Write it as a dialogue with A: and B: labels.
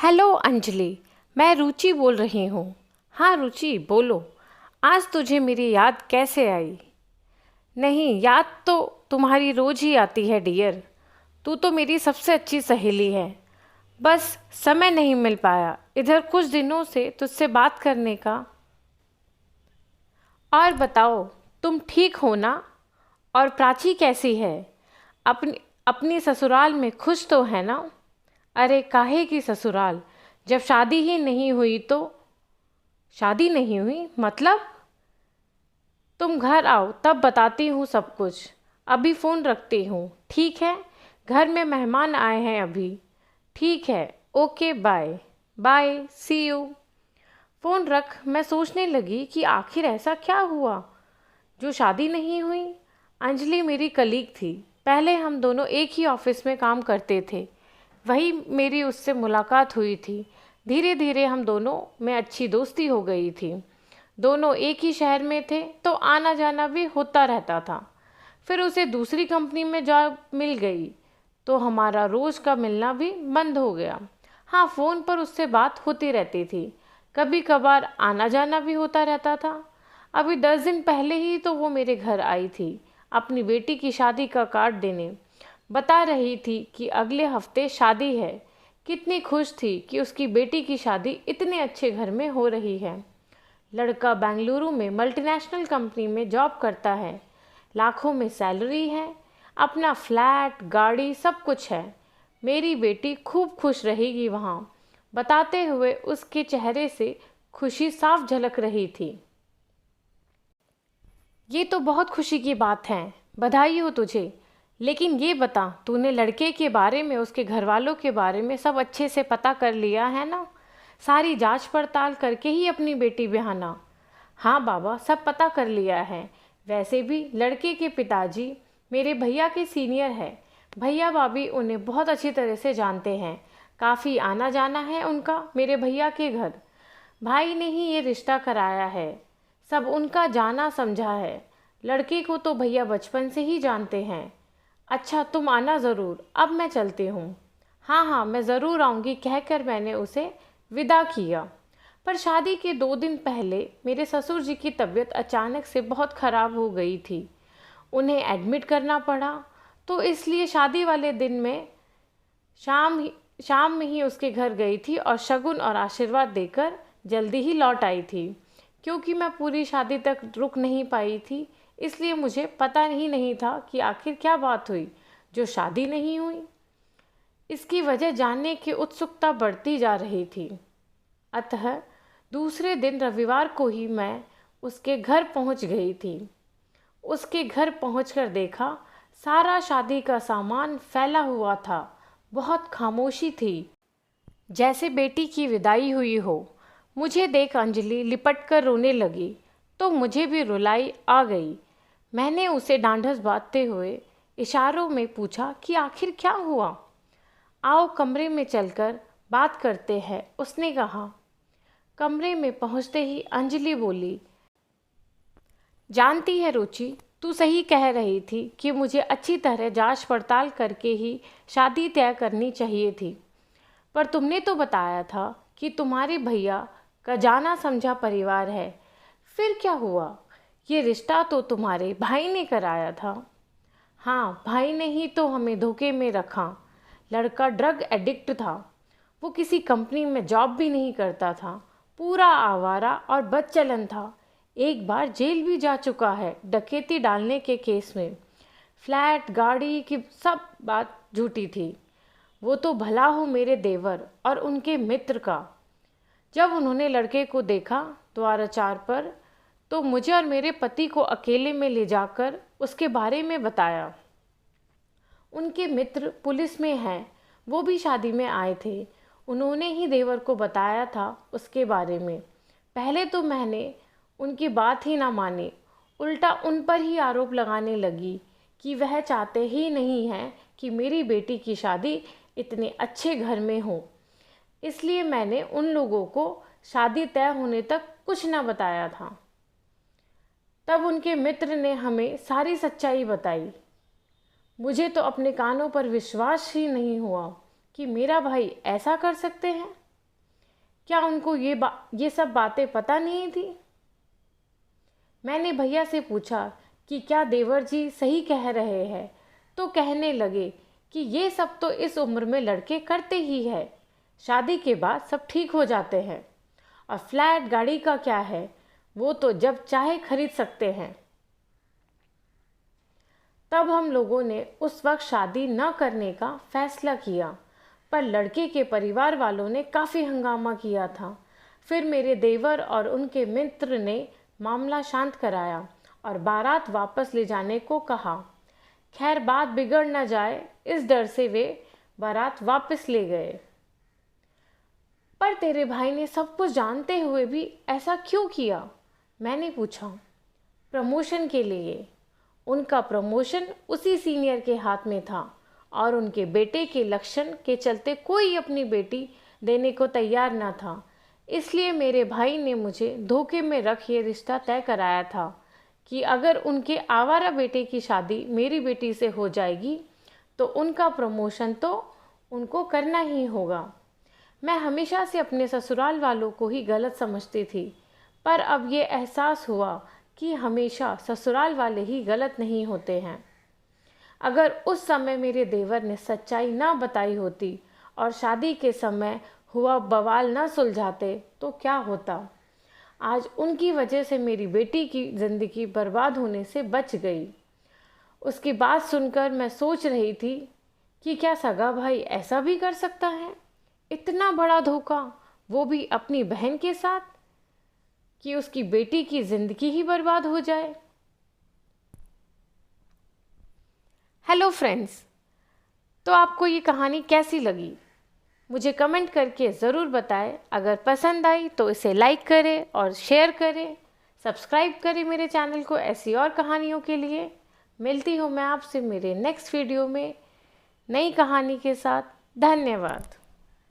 A: Hello Anjali. मैं रुचि बोल रही हूँ। हाँ रुचि, बोलो। आज तुझे मेरी याद कैसे आई? नहीं, याद तो तुम्हारी रोज ही आती है डियर। तू तो मेरी सबसे अच्छी सहेली है। बस समय नहीं मिल पाया इधर कुछ दिनों से तुझसे बात करने का। और बताओ, तुम ठीक हो ना? और प्राची कैसी है? अपनी अपनी ससुराल में खुश तो है ना? अरे काहे की ससुराल, जब शादी ही नहीं हुई तो? शादी नहीं हुई मतलब? तुम घर आओ तब बताती हूँ सब कुछ। अभी फ़ोन रखती हूँ, ठीक है? घर में मेहमान आए हैं अभी। ठीक है, okay, bye. Bye, see you. Phone रख। मैं सोचने लगी कि आखिर ऐसा क्या हुआ जो शादी नहीं हुई। अंजलि मेरी कलीग थी। पहले हम दोनों एक ही ऑफिस में काम करते थे। वही मेरी उससे मुलाकात हुई थी। धीरे धीरे हम दोनों में अच्छी दोस्ती हो गई थी। दोनों एक ही शहर में थे तो आना जाना भी होता रहता था। फिर उसे दूसरी कंपनी में जॉब मिल गई तो हमारा रोज़ का मिलना भी बंद हो गया। हाँ, फ़ोन पर उससे बात होती रहती थी। कभी कभार आना जाना भी होता रहता था। अभी 10 दिन पहले ही तो वो मेरे घर आई थी अपनी बेटी की शादी का कार्ड देने। बता रही थी कि अगले हफ्ते शादी है। कितनी खुश थी कि उसकी बेटी की शादी इतने अच्छे घर में हो रही है। लड़का बेंगलुरु में मल्टीनेशनल कंपनी में जॉब करता है। लाखों में सैलरी है। अपना फ्लैट, गाड़ी, सब कुछ है। मेरी बेटी खूब खुश रहेगी वहाँ। बताते हुए उसके चेहरे से खुशी साफ झलक रही थी। ये तो बहुत खुशी की बात है। बधाई हो तुझे। लेकिन ये बता, तूने लड़के के बारे में, उसके घर वालों के बारे में सब अच्छे से पता कर लिया है ना? सारी जांच पड़ताल करके ही अपनी बेटी ब्याहना। हाँ बाबा, सब पता कर लिया है। वैसे भी लड़के के पिताजी मेरे भैया के सीनियर है। भैया भाभी उन्हें बहुत अच्छी तरह से जानते हैं। काफ़ी आना जाना है उनका मेरे भैया के घर। भाई ने ही ये रिश्ता कराया है। सब उनका जाना समझा है। लड़के को तो भैया बचपन से ही जानते हैं। अच्छा, तुम आना ज़रूर। अब मैं चलती हूँ। हाँ हाँ, मैं ज़रूर आऊँगी, कहकर मैंने उसे विदा किया। पर शादी के 2 दिन पहले मेरे ससुर जी की तबीयत अचानक से बहुत ख़राब हो गई थी। उन्हें एडमिट करना पड़ा। तो इसलिए शादी वाले दिन में शाम ही शाम में ही उसके घर गई थी और शगुन और आशीर्वाद देकर जल्दी ही लौट आई थी। क्योंकि मैं पूरी शादी तक रुक नहीं पाई थी, इसलिए मुझे पता ही नहीं था कि आखिर क्या बात हुई जो शादी नहीं हुई। इसकी वजह जानने की उत्सुकता बढ़ती जा रही थी। अतः दूसरे दिन रविवार को ही मैं उसके घर पहुंच गई थी। उसके घर पहुंचकर देखा, सारा शादी का सामान फैला हुआ था। बहुत खामोशी थी, जैसे बेटी की विदाई हुई हो। मुझे देख अंजलि लिपट कर रोने लगी तो मुझे भी रुलाई आ गई। मैंने उसे ढांढस बांधते हुए इशारों में पूछा कि आखिर क्या हुआ। आओ कमरे में चलकर बात करते हैं, उसने कहा। कमरे में पहुंचते ही अंजलि बोली, जानती है रुचि, तू सही कह रही थी कि मुझे अच्छी तरह जांच पड़ताल करके ही शादी तय करनी चाहिए थी। पर तुमने तो बताया था कि तुम्हारे भैया का जाना समझा परिवार है। फिर क्या हुआ? ये रिश्ता तो तुम्हारे भाई ने कराया था। हाँ, भाई ने ही तो हमें धोखे में रखा। लड़का ड्रग एडिक्ट था। वो किसी कंपनी में जॉब भी नहीं करता था। पूरा आवारा और बदचलन था। एक बार जेल भी जा चुका है डकैती डालने के केस में। फ्लैट, गाड़ी की सब बात झूठी थी। वो तो भला हो मेरे देवर और उनके मित्र का। जब उन्होंने लड़के को देखा द्वाराचार पर, तो मुझे और मेरे पति को अकेले में ले जाकर उसके बारे में बताया। उनके मित्र पुलिस में हैं, वो भी शादी में आए थे। उन्होंने ही देवर को बताया था उसके बारे में। पहले तो मैंने उनकी बात ही ना मानी, उल्टा उन पर ही आरोप लगाने लगी कि वह चाहते ही नहीं हैं कि मेरी बेटी की शादी इतने अच्छे घर में हो। इसलिए मैंने उन लोगों को शादी तय होने तक कुछ न बताया था। तब उनके मित्र ने हमें सारी सच्चाई बताई। मुझे तो अपने कानों पर विश्वास ही नहीं हुआ कि मेरा भाई ऐसा कर सकते हैं। क्या उनको ये सब बातें पता नहीं थी? मैंने भैया से पूछा कि क्या देवर जी सही कह रहे हैं, तो कहने लगे कि ये सब तो इस उम्र में लड़के करते ही है, शादी के बाद सब ठीक हो जाते हैं। और फ्लैट गाड़ी का क्या है, वो तो जब चाहे खरीद सकते हैं। तब हम लोगों ने उस वक्त शादी न करने का फैसला किया, पर लड़के के परिवार वालों ने काफ़ी हंगामा किया था। फिर मेरे देवर और उनके मित्र ने मामला शांत कराया और बारात वापस ले जाने को कहा। खैर बात बिगड़ न जाए इस डर से वे बारात वापस ले गए। पर तेरे भाई ने सब कुछ जानते हुए भी ऐसा क्यों किया? मैंने पूछा। प्रमोशन के लिए। उनका प्रमोशन उसी सीनियर के हाथ में था और उनके बेटे के लक्षण के चलते कोई अपनी बेटी देने को तैयार न था। इसलिए मेरे भाई ने मुझे धोखे में रख ये रिश्ता तय कराया था कि अगर उनके आवारा बेटे की शादी मेरी बेटी से हो जाएगी तो उनका प्रमोशन तो उनको करना ही होगा। मैं हमेशा से अपने ससुराल वालों को ही गलत समझती थी, पर अब ये एहसास हुआ कि हमेशा ससुराल वाले ही गलत नहीं होते हैं। अगर उस समय मेरे देवर ने सच्चाई ना बताई होती और शादी के समय हुआ बवाल ना सुलझाते तो क्या होता? आज उनकी वजह से मेरी बेटी की ज़िंदगी बर्बाद होने से बच गई। उसकी बात सुनकर मैं सोच रही थी कि क्या सगा भाई ऐसा भी कर सकता है? इतना बड़ा धोखा, वो भी अपनी बहन के साथ, कि उसकी बेटी की ज़िंदगी ही बर्बाद हो जाए। हेलो फ्रेंड्स, तो आपको ये कहानी कैसी लगी? मुझे कमेंट करके ज़रूर बताएं। अगर पसंद आई तो इसे लाइक करें और शेयर करें। सब्सक्राइब करें मेरे चैनल को ऐसी और कहानियों के लिए। मिलती हूँ मैं आपसे मेरे नेक्स्ट वीडियो में नई कहानी के साथ। धन्यवाद।